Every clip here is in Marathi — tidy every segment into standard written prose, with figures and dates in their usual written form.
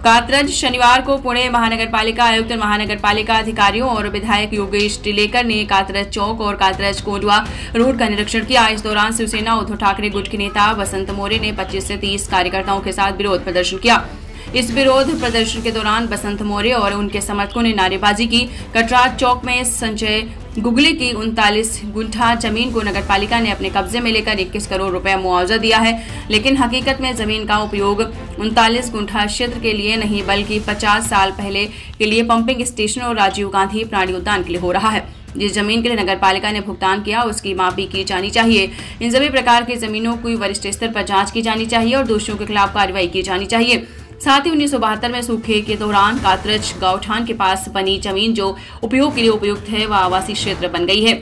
कात्रज शनिवार को पुणे महानगरपालिका आयुक्त, महानगरपालिका अधिकारियों और विधायक योगेश टिलेकर ने कात्रज चौक और कात्रज कोंडवा रोड का निरीक्षण किया। इस दौरान शिवसेना उद्धव ठाकरे गुट के नेता बसंत मोरे ने 25 से 30 कार्यकर्ताओं के साथ विरोध प्रदर्शन किया। इस विरोध प्रदर्शन के दौरान बसंत मोरे और उनके समर्थकों ने नारेबाजी की। कटराज चौक में संजय गुगली की 39 गुंठा जमीन को नगरपालिका ने अपने कब्जे में लेकर 21 करोड़ रुपए मुआवजा दिया है, लेकिन हकीकत में जमीन का उपयोग 39 गुंठा क्षेत्र के लिए नहीं बल्कि 50 साल पहले के लिए पंपिंग स्टेशन और राजीव गांधी प्राणी उद्यान के लिए हो रहा है। जिस जमीन के लिए नगरपालिका ने भुगतान किया उसकी मापी की जानी चाहिए। इन सभी प्रकार की जमीनों की वरिष्ठ स्तर पर जांच की जानी चाहिए और दोषियों के खिलाफ कार्रवाई की जानी चाहिए। साथ ही 1972 में सूखे के दौरान कात्रज गौठान के पास बनी जमीन जो उपयोग के लिए उपयुक्त है वह आवासीय क्षेत्र बन गई है।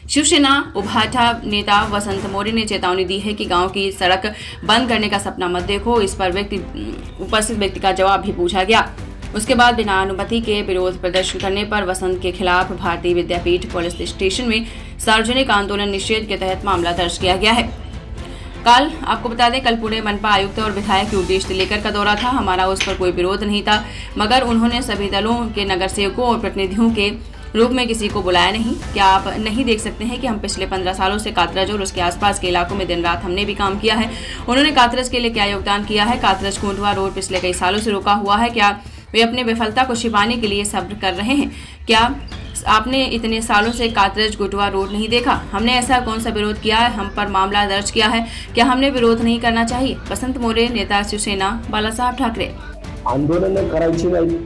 शिवसेना उभाटा नेता बसंत मोरे ने चेतावनी दी है कि गांव की सड़क बंद करने का सपना मत देखो। इस पर उपस्थित व्यक्ति का जवाब भी पूछा गया। उसके बाद बिना अनुमति के विरोध प्रदर्शन करने पर वसंत के खिलाफ भारतीय विद्यापीठ पुलिस स्टेशन में सार्वजनिक आंदोलन निषेध के तहत मामला दर्ज किया गया है। कल आपको बता दें, कल पुणे मनपा आयुक्त और विधायक योगेश टिलेकर का दौरा था। हमारा उस पर कोई विरोध नहीं था, मगर उन्होंने सभी दलों के नगर सेवकों और प्रतिनिधियों के रूप में किसी को बुलाया नहीं। क्या आप नहीं देख सकते हैं कि हम पिछले 15 सालों से कात्रज और उसके आसपास के इलाकों में दिन रात हमने भी काम किया है। उन्होंने कात्रज के लिए क्या योगदान किया है। कात्रज कोंडवा रोड पिछले कई सालों से रुका हुआ है। क्या वे अपने विफलता को छिपाने के लिए सब्र कर रहे हैं? क्या आपने इतने सालों से कात्रज कोंडवा रोड नहीं देखा? हमने ऐसा कौन सा विरोध किया है? हम पर मामला दर्ज किया है। क्या हमने विरोध नहीं करना चाहिए? बसंत मोरे, नेता शिवसेना, बालासाहेब ठाकरे। आंदोलन करायची नाही।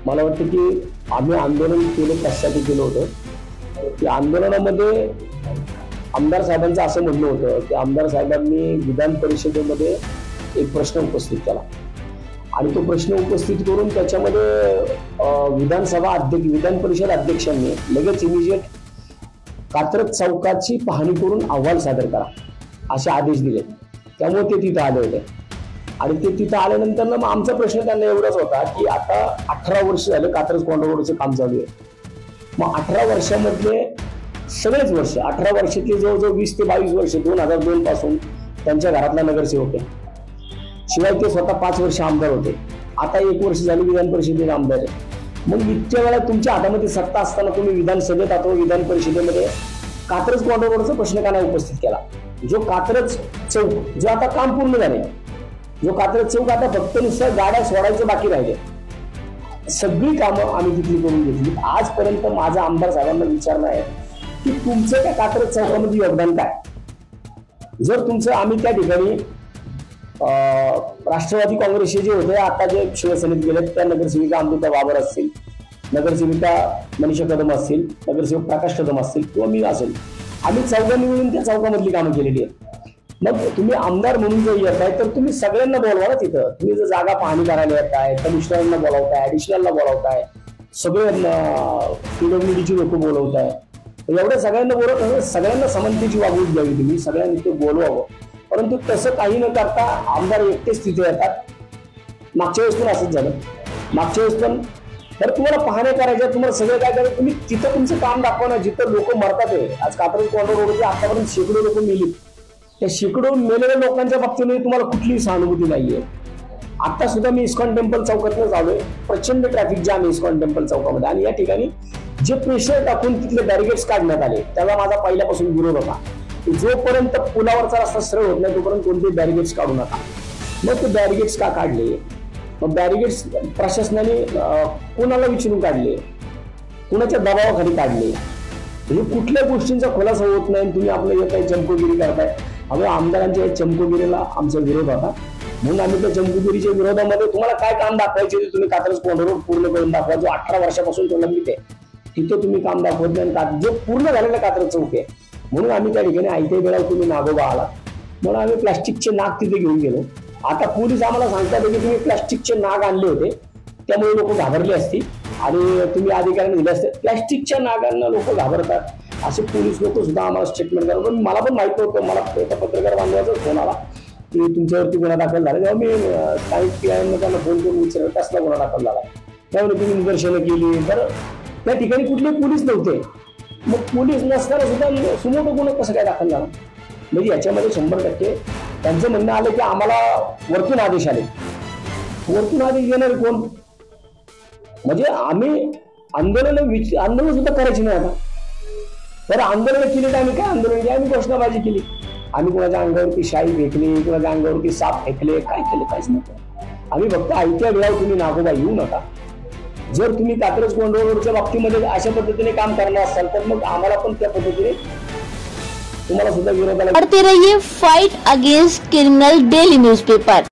मला वाटतं की आम्ही आंदोलन केलं कशासाठी केलं होतं की आंदोलनामध्ये आमदार साहेबांचं असं म्हणणं होतं की आमदार साहेबांनी विधान परिषदेमध्ये एक प्रश्न उपस्थित केला आणि तो प्रश्न उपस्थित करून त्याच्यामध्ये विधान परिषद अध्यक्षांनी लगेच इमिजिएट कात्रज चौकाची पाहणी करून अहवाल सादर करा असे आदेश दिले। त्यामुळे ते तिथं आले होते आणि ते तिथं आल्यानंतर मग आमचा प्रश्न त्यांना एवढाच होता की आता 18 वर्ष झाले कात्रज कोंडवा रोडचं काम चालू आहे। मग 18 वर्षामधले सगळेच वर्ष 18 वर्षातले जवळजवळ 20 ते 22 वर्ष 2002 पासून त्यांच्या घरातला नगरसेवक आहे। शिवाय ते स्वतः 5 वर्ष आमदार होते। आता 1 वर्ष झाली विधान परिषदेचे आमदार आहे। मग इतक्या वेळा तुमच्या हातामध्ये सत्ता असताना तुम्ही विधानसभेत अथवा विधान परिषदेमध्ये कात्रज कोंडवा रोडचा प्रश्न का नाही उपस्थित केला? जो कात्रज चौक जो आता काम पूर्ण झाले, जो कात्रज चौक आता फक्त नुसतं गाड्या सोडायचं बाकी राहिले, सगळी कामं आम्ही तिथली करून घेतली। आजपर्यंत माझा आमदार साहेबांना विचारणं आहे की तुमचं त्या कात्रज चौकामध्ये योगदान काय? जर तुमचं आम्ही त्या ठिकाणी राष्ट्रवादी काँग्रेसचे जे होते आता जे शिवसेनेत गेले त्या नगरसेविका अमृता बाबर असतील, नगरसेविका मनीषा कदम असतील, नगरसेवक प्रकाश कदम असतील किंवा मी असेल, आम्ही चौघांनी मिळून त्या चौकामधली कामं केलेली आहेत। मग तुम्ही आमदार म्हणून जर येत आहे तर तुम्ही सगळ्यांना बोलवा ना तिथं। तुम्ही जर जागा पाहणी करायला येत आहे, कमिशनरना बोलावताय, ऍडिशनलला बोलावताय, सगळे पीडब्ल्यूडीची लोक बोलवताय, एवढ्या सगळ्यांना बोलवत सगळ्यांना समन्वयाची वागणूक द्यावी तुम्ही, सगळ्यांनी ते बोलवावं। परंतु तसं काही न करता आमदार एकटेच तिथे येतात। मागच्या वेळेस पण असंच झालं। मागच्या वेळेस पण तर तुम्हाला पाहण्या करायच्या, तुम्हाला सगळं काय करायचं, तुम्ही तिथं तुमचं काम दाखवा ना जिथं लोक मरतात आहे। आज कात्रज कोंडवा रोडवर आतापर्यंत शेकडो लोक मेली, त्या शेकडो मेलेल्या लोकांच्या बाबतीमध्ये तुम्हाला कुठलीही सहानुभूती नाहीये। आता सुद्धा मी इस्कॉन टेम्पल चौकातच आलोय, प्रचंड ट्रॅफिक जाम आहे इस्कॉन टेम्पल चौकामध्ये आणि या ठिकाणी जे प्रेशर टाकून तिथले बॅरिगेड्स काढण्यात आले त्याला माझा पहिल्यापासून विरोध होता। जोपर्यंत पुलावरचा रस्ता सरळ होत नाही तोपर्यंत कोणते बॅरिगेड्स काढू नका। मग ते बॅरिगेड्स का काढले? मग बॅरिगेड्स प्रशासनाने कोणाला विचारून काढले, कुणाच्या दबावाखाली काढले? म्हणजे कुठल्या गोष्टींचा खुलासा होत नाही, तुम्ही आपलं काही चमकोगिरी करताय। आम्ही आमदारांच्या चमकोगिरीला आमचा विरोध होता, म्हणून आम्ही त्या चमकोगिरीच्या विरोधामध्ये तुम्हाला काय काम दाखवायचे ते तुम्ही कात्रज कोंडवा रोड पूर्ण करून दाखवा। जो 18 वर्षापासून प्रलंबित आहे तिथं तुम्ही काम दाखवत नाही। जो पूर्ण झालेला कात्रज चौक आहे म्हणून आम्ही त्या ठिकाणी आयत्या वेळेला तुम्ही नागोबा आला म्हणून आम्ही प्लास्टिकचे नाग तिथे घेऊन गेलो। आता पोलीस आम्हाला सांगतात की तुम्ही प्लास्टिकचे नाग आणले होते त्यामुळे लोक घाबरले असतील आणि तुम्ही अधिकाऱ्यांनी दिले असते। प्लास्टिकच्या नागांना लोक घाबरतात असे पोलीस लोक सुद्धा आम्हाला स्टेटमेंट करतात। पण मला पण माहित नव्हतं, मला एका पत्रकार बांधवाचा फोन आला की तुमच्यावरती गुन्हा दाखल झाला। तेव्हा मी स्थानिक पीआयना त्यांना फोन करून विचारलं कसला गुन्हा दाखल झाला, त्यामुळे तुम्ही निदर्शनं केली, तर त्या ठिकाणी कुठले पोलीस नव्हते। मग पोलीस नसताना सुद्धा सुमोटो गुन्हा कसं काय दाखल झाला? म्हणजे याच्यामध्ये 100% त्यांचं म्हणणं आलं की आम्हाला वरतून आदेश आले, वरतून आदेश घेणार कोण? म्हणजे आम्ही आंदोलन सुद्धा करायची नाही आता. तर आंदोलन केली तर आम्ही काय आंदोलन केली? आम्ही घोषणाबाजी केली. आम्ही कोणाच्या अंगावरती शाई फेकली, कोणाच्या अंगावरती साप फेकले, काय केलं? काहीच नाही. आम्ही फक्त ऐक्या वेळा तुम्ही नागोबा येऊ नका. जर तुम्ही कात्रज कोंढवडच्या बाबतीमध्ये अशा पद्धतीने काम करणार असाल तर मग आम्हाला पण त्या पद्धतीने तुम्हाला सुद्धा विरोधाला. करते रहिए fight against criminal daily newspaper.